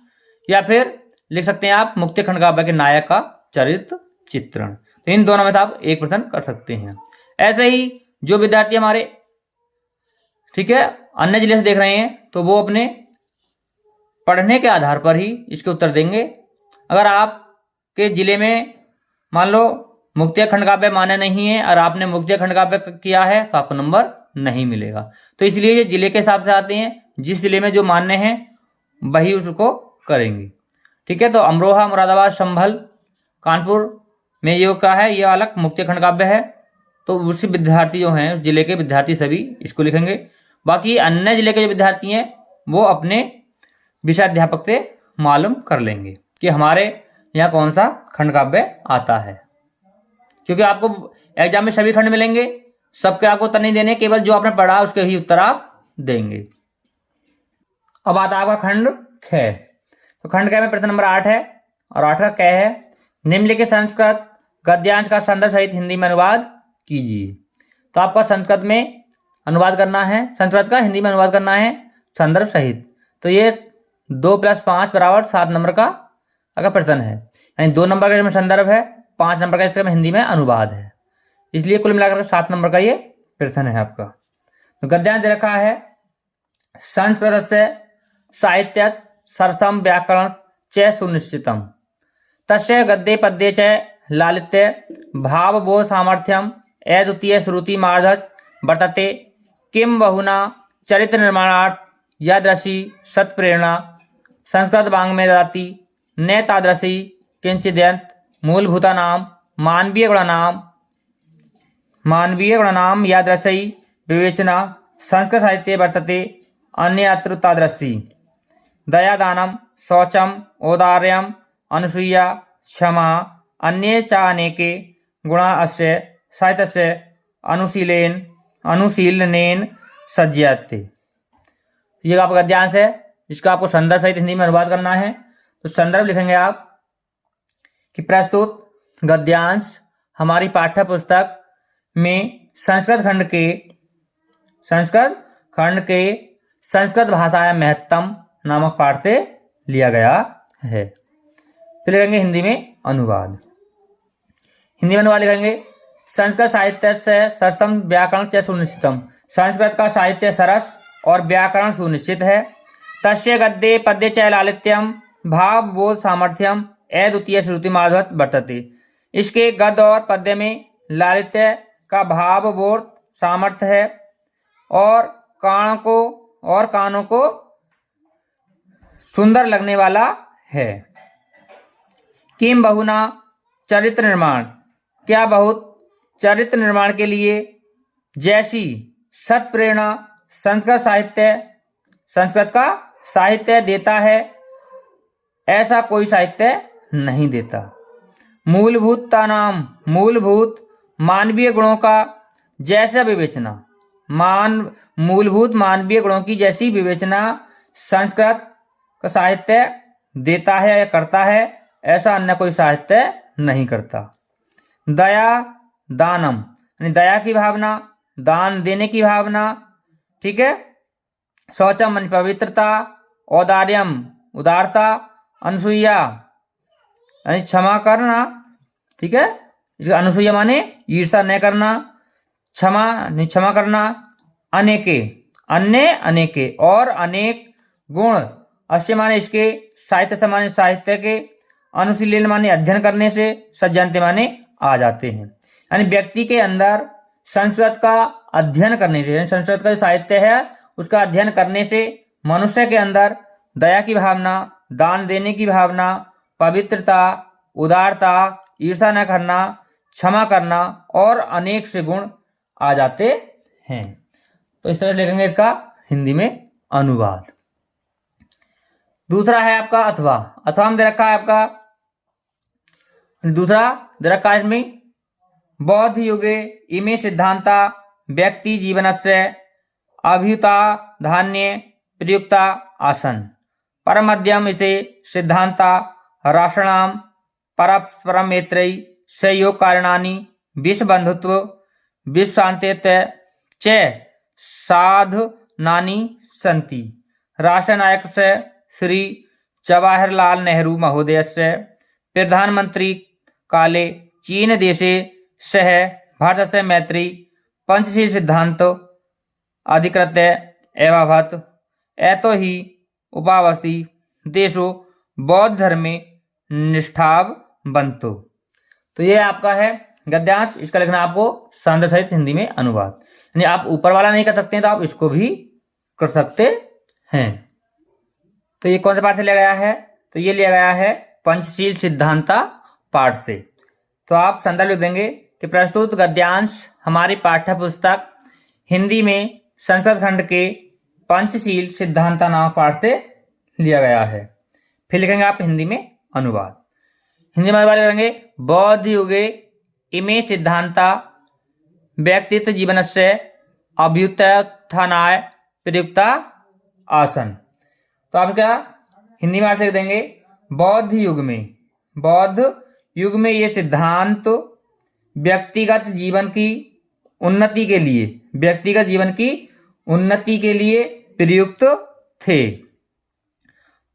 या फिर लिख सकते हैं आप मुक्तिय खंड काव्य के नायक का चरित्र चित्रण। तो इन दोनों में से आप एक प्रश्न कर सकते हैं। ऐसे ही जो विद्यार्थी हमारे ठीक है अन्य जिले से देख रहे हैं तो वो अपने पढ़ने के आधार पर ही इसके उत्तर देंगे। अगर आपके जिले में मान लो मुक्तिय खंड काव्य मान्य नहीं है और आपने मुक्तिय खंड काव्य किया है तो आपको नंबर नहीं मिलेगा। तो इसलिए ये जिले के हिसाब से आते हैं, जिस जिले में जो मान्य है वही उसको करेंगे। ठीक है, तो अमरोहा, मुरादाबाद, संभल, कानपुर में ये क्या है, ये अलग मुक्तिय खंड काव्य है। तो उसी विद्यार्थी जो हैं उस जिले के विद्यार्थी सभी इसको लिखेंगे। बाकी अन्य जिले के जो विद्यार्थी हैं वो अपने विषय अध्यापक से मालूम कर लेंगे कि हमारे यहाँ कौन सा खंड काव्य आता है, क्योंकि आपको एग्जाम में सभी खंड मिलेंगे, सबके आपको उत्तर नहीं देने, केवल जो आपने पढ़ा उसके ही उत्तर आप देंगे। अब आता है आपका खंड ख। तो खंड ख में प्रश्न नंबर 8 है, और 8 का क है निम्नलिखित संस्कृत गद्यांश का संदर्भ सहित हिंदी में अनुवाद कीजिए। तो आपका संस्कृत में अनुवाद करना है, संस्कृत का हिंदी में अनुवाद करना है संदर्भ सहित। तो ये 2 + 5 = 7 नंबर का अगर प्रश्न है, यानी 2 नंबर का इसमें संदर्भ है, 5 नंबर का इसमें हिंदी में अनुवाद है, इसलिए कुल मिलाकर 7 नंबर का ये प्रश्न है आपका। तो गद्यांश दे रखा है संस्कृत से साहित्य सरसम व्याकरण च सुनिश्चितम तस्य गद्ये पद्ये च लालित्य भावबोध सामर्थ्यम अद्वितीय श्रुति मार्धत वर्तते किम बहुना चरित्र निर्माणार्थ यादृशी सत्प्रेरणा संस्कृत वांग में ददाति न तादृशी किंचिदयंत मूलभूतानां मानवीय गुणानां यादृशी विवेचना संस्कृत साहित्ये वर्तते अन्यत्र तादृशी दयादानं शौचम औदार्यम अनुसूया क्षमा अन्ये च अनेके गुणा अस्य साहित्यस्य अनुशीलनेन सज्जयते। ये आपका गद्यांश है, इसका आपको संदर्भ सहित हिंदी में अनुवाद करना है। तो संदर्भ लिखेंगे आप कि प्रस्तुत गद्यांश हमारी पाठ्य पुस्तक में संस्कृत खंड के संस्कृत भाषा महत्तम नामक पाठ से लिया गया है। फिर लिखेंगे हिंदी में अनुवाद। हिंदी में अनुवाद लिखेंगे संस्कृत साहित्य से सरसम व्याकरण च सुनिश्चितम, संस्कृत का साहित्य सरस और व्याकरण सुनिश्चित है। तस्य गद्ये पद्ये च लालित्यम भाव बोध सामर्थ्यम अद्वितीय श्रुति माधवत वर्तते, इसके गद्य और पद्य में लालित्य का भाव बोध सामर्थ्य है और कानों को सुंदर लगने वाला है। किम बहुना चरित्र निर्माण, क्या बहुत चरित्र निर्माण के लिए जैसी सत प्रेरणा संस्कृत का साहित्य देता है, ऐसा कोई साहित्य नहीं देता। मूलभूत मानवीय गुणों का जैसा विवेचना, मूलभूत मानवीय गुणों की जैसी विवेचना संस्कृत का साहित्य देता है या करता है, ऐसा अन्य कोई साहित्य नहीं करता। दया दानम, यानी दया की भावना, दान देने की भावना, ठीक है। शौचम यानी पवित्रता, औदार्यम उदारता, अनसूया यानी क्षमा करना, ठीक है। अनसूया माने ईर्ष्या न करना, क्षमा करना। अनेके अन्य अनेके और अनेक गुण, अश्य माने इसके, साहित्य से माने साहित्य के, अनुशीलन माने अध्ययन करने से, सज्जनते माने आ जाते हैं। यानी व्यक्ति के अंदर संस्कृत का अध्ययन करने से, संस्कृत का जो साहित्य है उसका अध्ययन करने से मनुष्य के अंदर दया की भावना, दान देने की भावना, पवित्रता, उदारता, ईर्ष्या न करना, क्षमा करना और अनेक से गुण आ जाते हैं। तो इस तरह से लिखेंगे इसका हिंदी में अनुवाद। दूसरा है आपका अथवा। अथवा में दे रखा है आपका, दूसरा दे रखा है इसमें, बौद्ध युगे इमे सिद्धांता व्यक्ति जीवनस्य अभ्युता धान्य प्रयुक्ता आसन परमध्यम इसे सिद्धांता राष्ट्राणाम परस्परम मैत्री सहयोग कारणानि विश्व बंधुत्व विश्व शांतित्व च साधनानि सन्ति। राष्ट्रनायकस्य श्री जवाहरलाल नेहरू महोदयस्य प्रधानमंत्री काले चीन देशे सह भारतस्य मैत्री पंचशील सिद्धांत अधिकृत्य एवाभत एतो ही उपावसी देशो बौद्ध धर्मे निष्ठाव बंतो। तो ये आपका है गद्यांश, इसका लिखना आपको संदर्भ सहित हिंदी में अनुवाद। यानी आप ऊपर वाला नहीं कर सकते हैं तो आप इसको भी कर सकते हैं। तो ये कौन से पाठ से लिया गया है? तो ये लिया गया है पंचशील सिद्धांता पाठ से। तो आप संदर्भ लिख देंगे कि प्रस्तुत गद्यांश हमारी पाठ्य पुस्तक हिंदी में संस्कृत खंड के पंचशील सिद्धांता नामक पाठ से लिया गया है। फिर लिखेंगे आप हिंदी में अनुवाद। हिंदी में अनुवाद करेंगे, बौद्ध युगे इमे सिद्धांता व्यक्तित्व जीवनस्य अभ्युत्थानाय प्रयुक्ता आसन। तो आप क्या हिंदी में अर्थ लिख देंगे, बौद्ध युग में ये सिद्धांत व्यक्तिगत जीवन की उन्नति के लिए प्रयुक्त थे।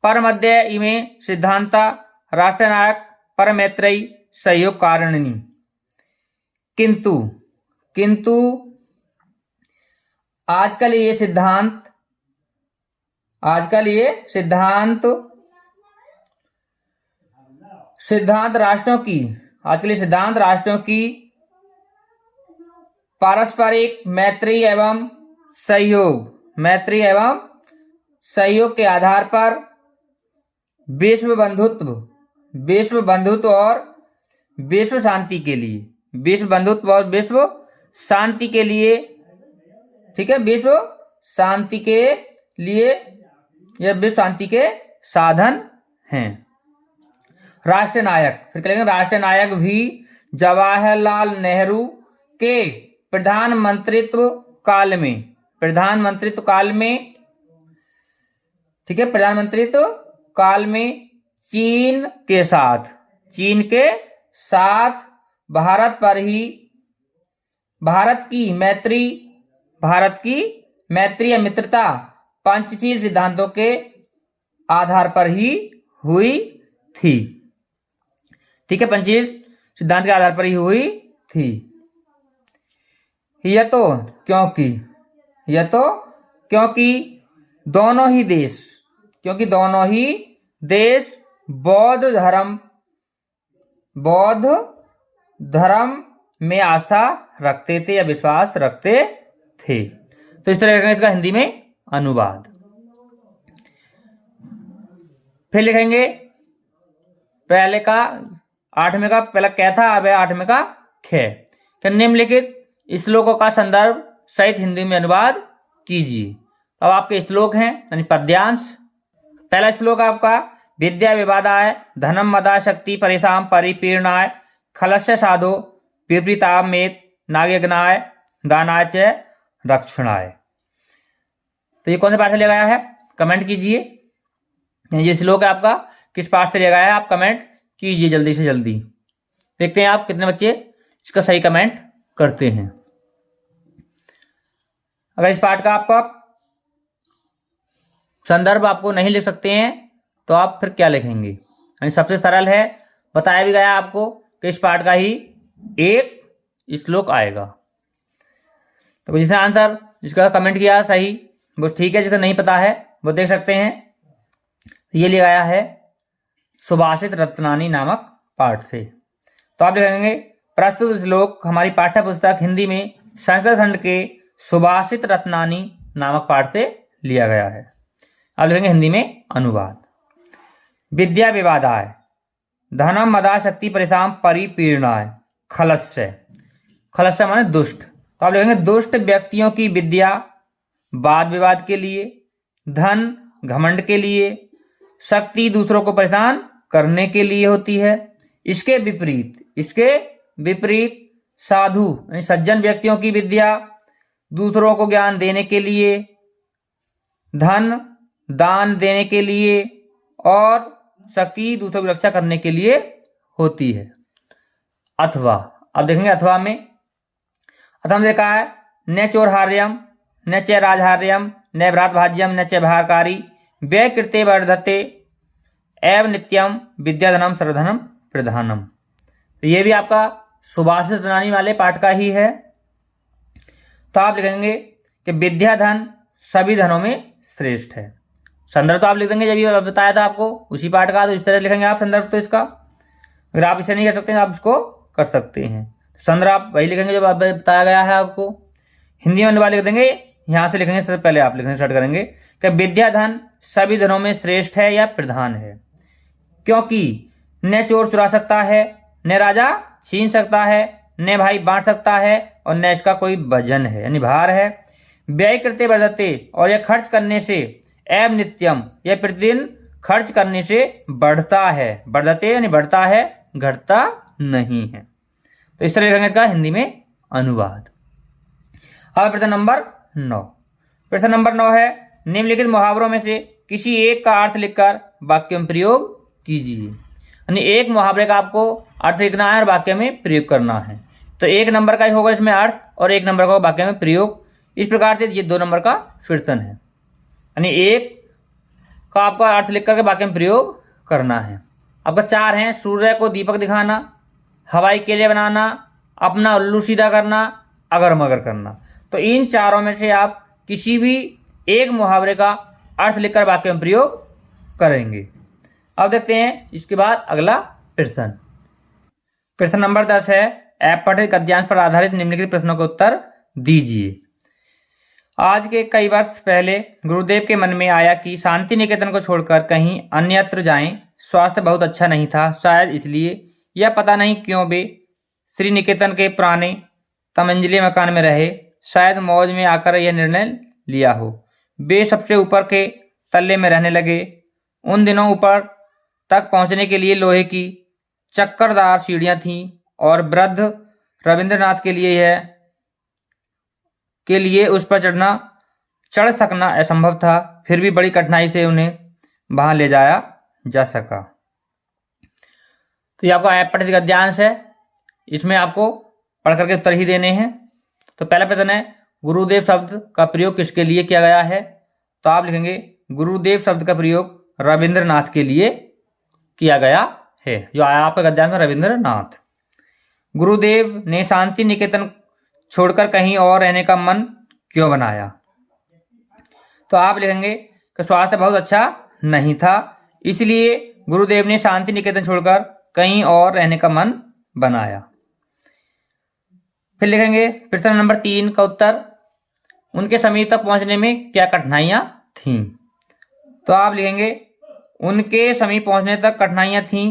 परमध्य इमे सिद्धांता राष्ट्रनायक परमैत्री सहयोग कारणनि। किंतु आजकल ये सिद्धांत राष्ट्रों की पारस्परिक मैत्री एवं सहयोग के आधार पर विश्व बंधुत्व और विश्व शांति के लिए, ठीक है, विश्व शांति के साधन हैं। राष्ट्रनायक, फिर कहेंगे राष्ट्रनायक भी जवाहरलाल नेहरू के प्रधानमंत्रित्व काल में, ठीक है, प्रधानमंत्रित्व काल में चीन के साथ भारत की मैत्री या मित्रता पंचशील सिद्धांतों के आधार पर ही हुई थी। ठीक है, पंचशील सिद्धांत के आधार पर ही हुई थी। यह तो क्योंकि दोनों ही देश बौद्ध धर्म में आस्था रखते थे या विश्वास रखते थे। तो इस तरह इसका हिंदी में अनुवाद। फिर लिखेंगे पहले का 8वें का पहला कै था, अब 8वें का खे। निम्नलिखित श्लोकों का संदर्भ सहित हिंदी में अनुवाद कीजिए। अब आपके श्लोक हैं यानी पद्यांश। पहला श्लोक आपका विद्या विवादाय धनम मदा शक्ति परेशान परिपीर्णाय खलस्य साधो विपरीतामेत नागयज्ञाय दानाय च रक्षणाय। तो ये कौन से पाठ से लिया गया है, कमेंट कीजिए। ये श्लोक है आपका किस पाठ से लिया गया है, आप कमेंट कीजिए जल्दी से जल्दी। देखते हैं आप कितने बच्चे इसका सही कमेंट करते हैं। अगर इस पाठ का आपका संदर्भ आपको नहीं लिख सकते हैं तो आप फिर क्या लिखेंगे, यानी सबसे सरल है, बताया भी गया आपको कि इस पाठ का ही एक श्लोक आएगा। तो जिसने आंसर जिसका कमेंट किया सही वो ठीक है, जिसे नहीं पता है वो देख सकते हैं। ये लिया गया है सुभाषित रत्नानी नामक पाठ से। तो आप लिखेंगे प्रस्तुत श्लोक हमारी पाठ्य पुस्तक हिंदी में संस्कृत खंड के सुभाषित रत्नानी नामक पाठ से लिया गया है। अब लिखेंगे हिंदी में अनुवाद। विद्या विवादाय धनम मदा शक्ति परिसाम परिपीर्णाय खलस्य। खलस्य माने दुष्ट। तो आप लिखेंगे दुष्ट व्यक्तियों की विद्या वाद विवाद के लिए, धन घमंड के लिए, शक्ति दूसरों को परेशान करने के लिए होती है। इसके विपरीत साधु यानी सज्जन व्यक्तियों की विद्या दूसरों को ज्ञान देने के लिए, धन दान देने के लिए और शक्ति दूसरों की रक्षा करने के लिए होती है। अथवा अब देखेंगे अथवा में देखा है न चोरहार्यम न च राजहार्यम न भ्रातभाज्यम न च भारकारी व्यय कृते वर्धते एव नित्यम विद्याधनम सर्वधनम प्रधानम। तो ये भी आपका सुभाषित रत्नानी वाले पाठ का ही है। तो आप लिखेंगे कि विद्या धन सभी धनों में श्रेष्ठ है। संदर्भ तो आप लिख देंगे जब ये बताया था आपको उसी पाठ का, तो इस तरह लिखेंगे आप संदर्भ। तो इसका अगर आप इसे नहीं कर सकते हैं आप इसको कर सकते हैं। संदर्भ आप वही लिखेंगे जो बताया गया है आपको। हिंदी में अनुवाद लिख देंगे, यहाँ से लिखेंगे सबसे पहले आप लिखना स्टार्ट करेंगे कि विद्या धन सभी धनों में श्रेष्ठ है या प्रधान है, क्योंकि न चोर चुरा सकता है, न राजा छीन सकता है, न भाई बांट सकता है और न इसका कोई वजन है यानी भार है। व्यय करते वर्धते और यह खर्च करने से, एवं नित्यम यह प्रतिदिन खर्च करने से बढ़ता है। वर्धते यानी बढ़ता है, घटता नहीं है। तो इस तरह लिखेंगे इसका हिंदी में अनुवाद। अब प्रश्न नंबर 9। प्रश्न नंबर 9 है निम्नलिखित मुहावरों में से किसी एक का अर्थ लिखकर वाक्य में प्रयोग कीजिए। यानी एक मुहावरे का आपको अर्थ लिखना है और वाक्य में प्रयोग करना है। तो 1 नंबर का ही होगा इसमें अर्थ और 1 नंबर का वाक्य में प्रयोग। इस प्रकार से ये 2 नंबर का प्रश्न है, यानी 1 का आपका अर्थ लिख करके वाक्य में प्रयोग करना है। आपका 4 हैं सूर्य को दीपक दिखाना, हवाई केले बनाना, अपना उल्लू सीधा करना, अगर मगर करना। तो इन चारों में से आप किसी भी एक मुहावरे का अर्थ लिखकर वाक्य में प्रयोग करेंगे। अब देखते हैं इसके बाद अगला प्रश्न। प्रश्न नंबर 10 है अपठित गद्यांश पर आधारित निम्नलिखित प्रश्नों का उत्तर दीजिए। आज के कई वर्ष पहले गुरुदेव के मन में आया कि शांति निकेतन को छोड़कर कहीं अन्यत्र जाएं। स्वास्थ्य बहुत अच्छा नहीं था, शायद इसलिए या पता नहीं क्यों वे श्री निकेतन के पुराने तमंजिले मकान में रहे। शायद मौज में आकर यह निर्णय लिया हो। वे सबसे ऊपर के तल्ले में रहने लगे। उन दिनों ऊपर तक पहुंचने के लिए लोहे की चक्करदार सीढ़ियां थीं और वृद्ध रविंद्रनाथ के लिए उस पर चढ़ सकना असंभव था। फिर भी बड़ी कठिनाई से उन्हें वहां ले जाया जा सका। तो ये आपका अपठित गद्यांश है, इसमें आपको पढ़ करके उत्तर ही देने हैं। तो पहला प्रश्न है गुरुदेव शब्द का प्रयोग किसके लिए किया गया है। तो आप लिखेंगे गुरुदेव शब्द का प्रयोग रविंद्रनाथ के लिए किया गया है, जो आया आपका गद्यांश में रविंद्रनाथ। गुरुदेव ने शांति निकेतन छोड़कर कहीं और रहने का मन क्यों बनाया। तो आप लिखेंगे कि स्वास्थ्य बहुत अच्छा नहीं था, इसलिए गुरुदेव ने शांति निकेतन छोड़कर कहीं और रहने का मन बनाया। फिर लिखेंगे प्रश्न नंबर 3 का उत्तर उनके समीप तक पहुंचने में क्या कठिनाइयां थीं। तो आप लिखेंगे उनके समीप पहुंचने तक कठिनाइयां थीं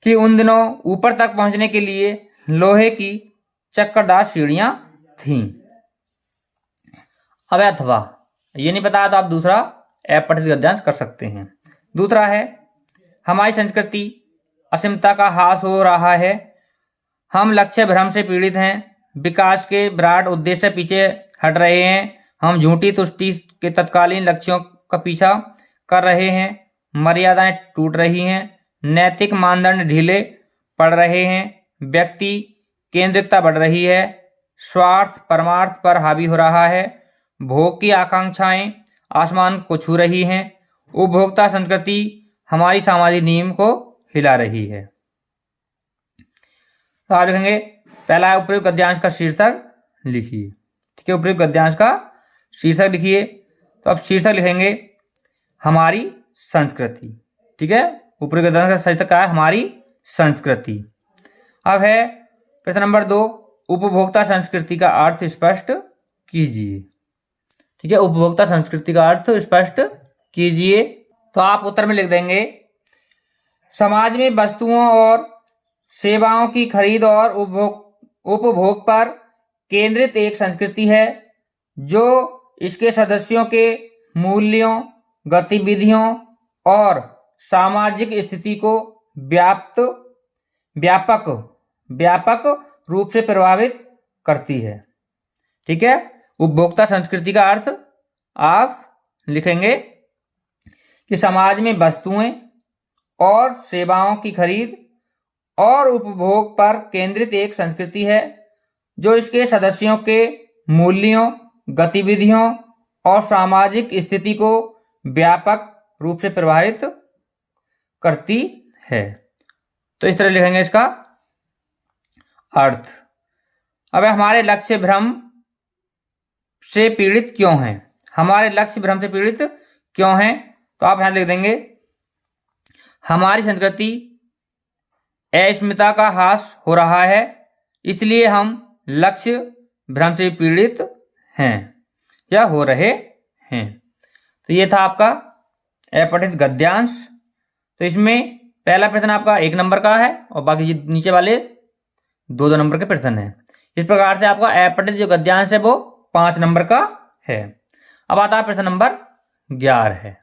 कि उन दिनों ऊपर तक पहुंचने के लिए लोहे की चक्करदार सीढ़ियां थीं। अब अथवा ये नहीं पता तो आप दूसरा अपठित गद्यांश कर सकते हैं। दूसरा है, हमारी संस्कृति असीमता का हास हो रहा है, हम लक्ष्य भ्रम से पीड़ित हैं, विकास के विराट उद्देश्य पीछे हट रहे हैं, हम झूठी तुष्टि के तत्कालीन लक्ष्यों का पीछा कर रहे हैं, मर्यादाएं टूट रही हैं, नैतिक मानदंड ढीले पड़ रहे हैं, व्यक्ति केंद्रिकता बढ़ रही है, स्वार्थ परमार्थ पर हावी हो रहा है, भोग की आकांक्षाएं आसमान को छू रही हैं, उपभोक्ता संस्कृति हमारी सामाजिक नींव को हिला रही है। तो आप लिखेंगे पहला है उपयुक्त गद्यांश का शीर्षक लिखिए। ठीक है, उपयुक्त गद्यांश का शीर्षक लिखिए। तो अब शीर्षक लिखेंगे हमारी संस्कृति। ठीक है, उपयुक्त गद्यांश का शीर्षक क्या है? हमारी संस्कृति। अब है प्रश्न नंबर 2, उपभोक्ता संस्कृति का अर्थ स्पष्ट कीजिए। ठीक है, उपभोक्ता संस्कृति का अर्थ स्पष्ट कीजिए। तो आप उत्तर में लिख देंगे, समाज में वस्तुओं और सेवाओं की खरीद और उपभोग पर केंद्रित एक संस्कृति है जो इसके सदस्यों के मूल्यों, गतिविधियों और सामाजिक स्थिति को व्यापक रूप से प्रभावित करती है। ठीक है, उपभोक्ता संस्कृति का अर्थ आप लिखेंगे कि समाज में वस्तुएं और सेवाओं की खरीद और उपभोग पर केंद्रित एक संस्कृति है जो इसके सदस्यों के मूल्यों, गतिविधियों और सामाजिक स्थिति को व्यापक रूप से प्रभावित करती है। तो इस तरह लिखेंगे इसका अर्थ। अब हमारे लक्ष्य भ्रम से पीड़ित क्यों हैं? हमारे लक्ष्य भ्रम से पीड़ित क्यों हैं? तो आप यहां लिख देंगे, हमारी संस्कृति अस्मिता का ह्रास हो रहा है, इसलिए हम लक्ष्य भ्रम से पीड़ित हैं या हो रहे हैं। तो ये था आपका अपठित गद्यांश। तो इसमें पहला प्रश्न आपका 1 नंबर का है और बाकी नीचे वाले 2-2 नंबर के प्रश्न हैं। इस प्रकार से आपका अपठित जो गद्यांश है वो 5 नंबर का है। अब आता है प्रश्न नंबर 11 है।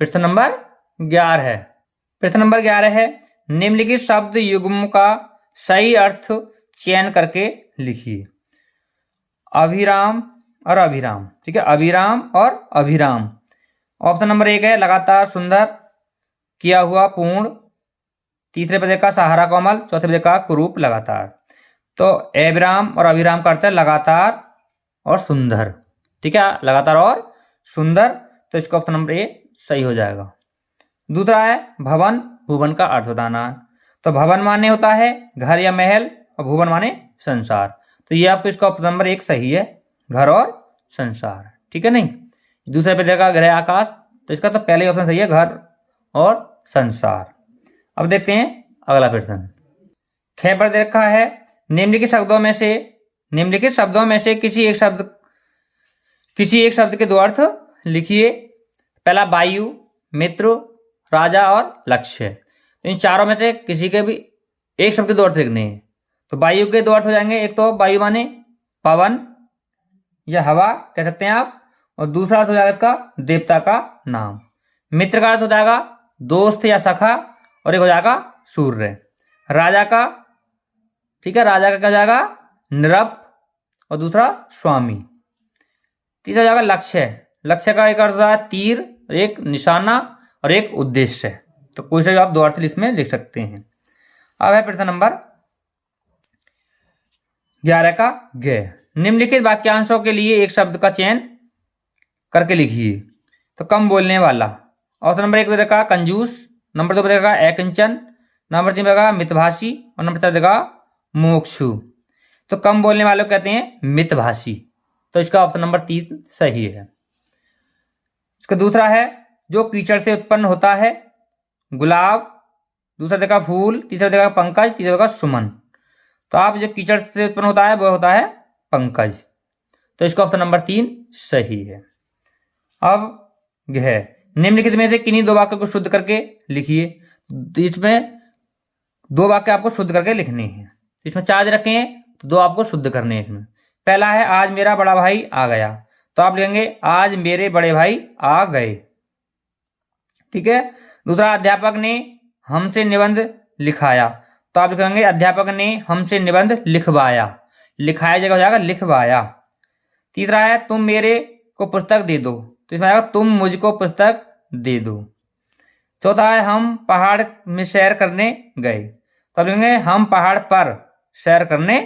प्रश्न नंबर 11 है, निम्नलिखित शब्द युग्म का सही अर्थ चयन करके लिखिए। अभिराम और अभिराम। ठीक है, अभिराम और अभिराम। ऑप्शन नंबर 1 है लगातार, सुंदर, किया हुआ, पूर्ण। तीसरे पद का सहारा कोमल, चौथे पद का कुरूप, लगातार। तो अभिराम और अभिराम का अर्थ है लगातार और सुंदर। ठीक है, लगातार और सुंदर। तो इसका ऑप्शन नंबर 1 सही हो जाएगा। दूसरा है भवन, भुवन का अर्थ बताना। तो भवन माने होता है घर या महल और भुवन माने संसार। तो ये आपको इसका ऑप्शन नंबर 1 सही है, घर और संसार। ठीक है, नहीं दूसरे पे देखा ग्रह आकाश, तो इसका तो पहले ऑप्शन सही है, घर और संसार। अब देखते हैं अगला प्रश्न। ख पर दे रखा है, निम्नलिखित शब्दों में से किसी एक शब्द के 2 अर्थ लिखिए। पहला वायु, मित्र, राजा और लक्ष्य। तो इन चारों में से किसी के भी एक शब्द के 2 अर्थ लिखने हैं। तो वायु के 2 अर्थ हो जाएंगे, एक तो वायु माने पवन या हवा कह सकते हैं आप, और दूसरा अर्थ हो जाएगा इसका देवता का नाम। मित्र का अर्थ हो जाएगा दोस्त या सखा, और एक हो जाएगा सूर्य। राजा का, ठीक है, राजा का क्या जाएगा नृप, और दूसरा स्वामी। तीसरा जाएगा लक्ष्य का एक अर्थ होता है तीर, एक निशाना और एक उद्देश्य। तो कोई से आप 2 अर्थ इसमें लिख सकते हैं। अब है प्रश्न नंबर 11 का ग। निम्नलिखित वाक्यांशों के लिए एक शब्द का चयन करके लिखिए। तो कम बोलने वाला। ऑप्शन नंबर 1 देगा कंजूस, नंबर 2 देगा अकिंचन, नंबर 3 देगा मितभाषी और नंबर 4 देगा मोक्षु। तो कम बोलने वालों को कहते हैं मितभाषी। तो इसका ऑप्शन नंबर 3 सही है। इसका दूसरा है जो कीचड़ से उत्पन्न होता है, गुलाब, दूसरा देखा फूल, तीसरा देखा पंकज, तीसरा देखा सुमन। तो आप जो कीचड़ से उत्पन्न होता है वह होता है पंकज। तो इसका ऑप्शन नंबर 3 सही है। अब यह निम्नलिखित में से किन्हीं 2 वाक्यों को शुद्ध करके लिखिए। इसमें 2 वाक्य आपको शुद्ध करके लिखने हैं। इसमें 4 रखे हैं तो 2 आपको शुद्ध करने हैं इसमें। पहला है आज मेरा बड़ा भाई आ गया, तो आप लिखेंगे आज मेरे बड़े भाई आ गए। ठीक है। दूसरा, अध्यापक ने हमसे निबंध लिखाया, तो आप लिखेंगे अध्यापक ने हमसे निबंध लिखवाया। लिखाया जगह हो जाएगा लिखवाया। तीसरा है तुम मेरे को पुस्तक दे दो, तो इसमें आएगा तुम मुझको पुस्तक दे दो। चौथा है हम पहाड़ में सैर करने गए, तो आप लिखेंगे हम पहाड़ पर सैर करने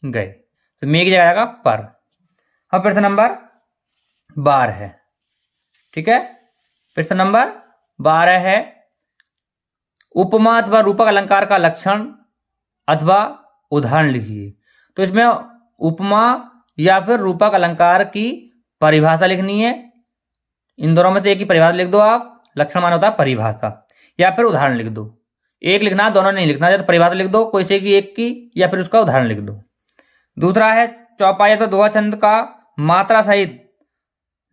गए, तो में की जगह आएगा पर। अब प्रश्न नंबर 12 है। ठीक है। प्रश्न नंबर 12 है उपमा अथवा रूपक अलंकार का लक्षण अथवा उदाहरण लिखिए। तो इसमें उपमा या फिर रूपक अलंकार की परिभाषा लिखनी है। इन दोनों में से एक ही परिभाषा लिख दो आप। लक्षण माना होता है परिभाषा, या फिर उदाहरण लिख दो। एक लिखना, दोनों नहीं लिखना। तो परिभाषा लिख दो कोई से भी एक की, या फिर उसका उदाहरण लिख दो। दूसरा है चौपाई तो दोहा छंद का मात्रा सहित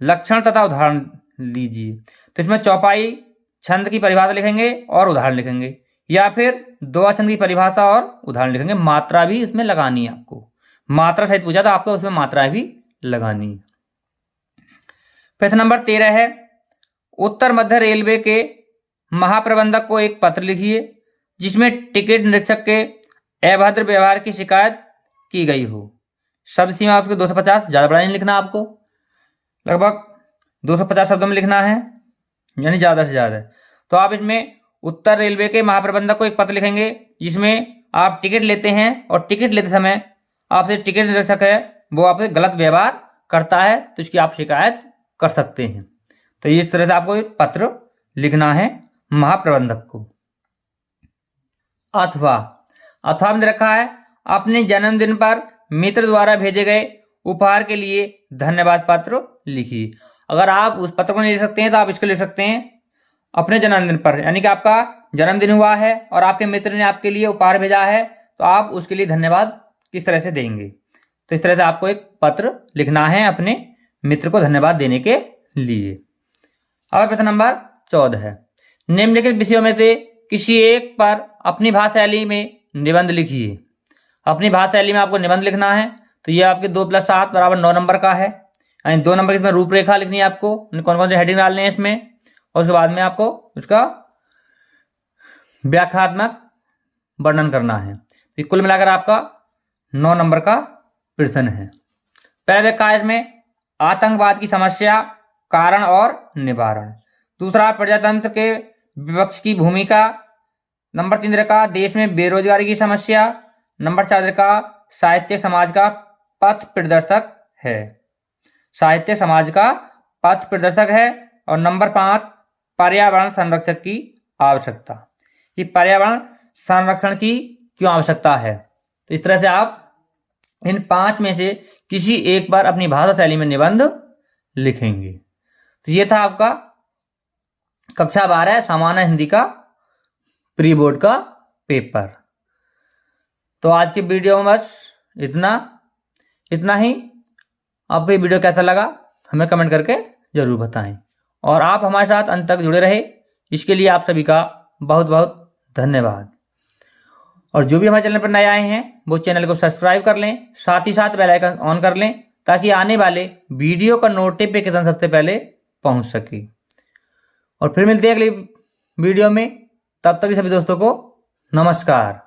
लक्षण तथा उदाहरण लीजिए। तो इसमें चौपाई छंद की परिभाषा लिखेंगे और उदाहरण लिखेंगे, या फिर दोहा छंद की परिभाषा और उदाहरण लिखेंगे। मात्रा भी इसमें लगानी है आपको। मात्रा सहित पूछा तो आपको उसमें मात्रा भी लगानी है। प्रश्न नंबर 13 है उत्तर मध्य रेलवे के महाप्रबंधक को एक पत्र लिखिए जिसमें टिकट निरीक्षक के अभद्र व्यवहार की शिकायत की गई हो। शब्द सीमा आपको 250, ज्यादा बड़ा नहीं लिखना आपको, लगभग 250 शब्दों में लिखना है, यानी ज्यादा से ज्यादा। तो आप इसमें उत्तर रेलवे के महाप्रबंधक को एक पत्र लिखेंगे जिसमें आप टिकट लेते हैं और टिकट लेते समय आपसे टिकट निरीक्षक है वो आपसे गलत व्यवहार करता है, तो इसकी आप शिकायत कर सकते हैं। तो इस तरह से आपको एक पत्र लिखना है महाप्रबंधक को। अथवा में रखा है अपने जन्मदिन पर मित्र द्वारा भेजे गए उपहार के लिए धन्यवाद पत्र लिखिए। अगर आप उस पत्र को नहीं लिख सकते हैं तो आप इसको लिख सकते हैं अपने जन्मदिन पर, यानी कि आपका जन्मदिन हुआ है और आपके मित्र ने आपके लिए उपहार भेजा है, तो आप उसके लिए धन्यवाद किस तरह से देंगे। तो इस तरह से आपको एक पत्र लिखना है अपने मित्र को धन्यवाद देने के लिए। अब प्रश्न नंबर 14 है निम्नलिखित विषयों में से किसी एक पर अपनी भाषा शैली में निबंध लिखिए। अपनी भाषा शैली में आपको निबंध लिखना है। तो ये आपके 2 + 7 = 9 नंबर का है, यानी 2 नंबर इसमें रूपरेखा लिखनी है आपको, कौन कौन से हेडिंग डालने हैं इसमें, और उसके बाद में आपको उसका व्याख्यात्मक वर्णन करना है। तो कुल मिलाकर आपका 9 नंबर का प्रश्न है। पहले का इसमें आतंकवाद की समस्या, कारण और निवारण। दूसरा प्रजातंत्र के विपक्ष की भूमिका। नंबर 3 का देश में बेरोजगारी की समस्या। नंबर 4 का साहित्य समाज का पथ प्रदर्शक है। साहित्य समाज का पथ प्रदर्शक है। और नंबर 5 पर्यावरण संरक्षण की आवश्यकता। कि पर्यावरण संरक्षण की क्यों आवश्यकता है। तो इस तरह से आप इन 5 में से किसी एक बार अपनी भाषा शैली में निबंध लिखेंगे। तो ये था आपका कक्षा 12 सामान्य हिंदी का प्री बोर्ड का पेपर। तो आज की वीडियो में बस इतना ही। आपको ये वीडियो कैसा लगा हमें कमेंट करके जरूर बताएं, और आप हमारे साथ अंत तक जुड़े रहे इसके लिए आप सभी का बहुत बहुत धन्यवाद। और जो भी हमारे चैनल पर नए आए हैं वो चैनल को सब्सक्राइब कर लें, साथ ही साथ बेल आइकन ऑन कर लें ताकि आने वाले वीडियो का नोटिफिकेशन सबसे पहले पहुंच सके। और फिर मिलते हैं अगली वीडियो में, तब तक सभी दोस्तों को नमस्कार।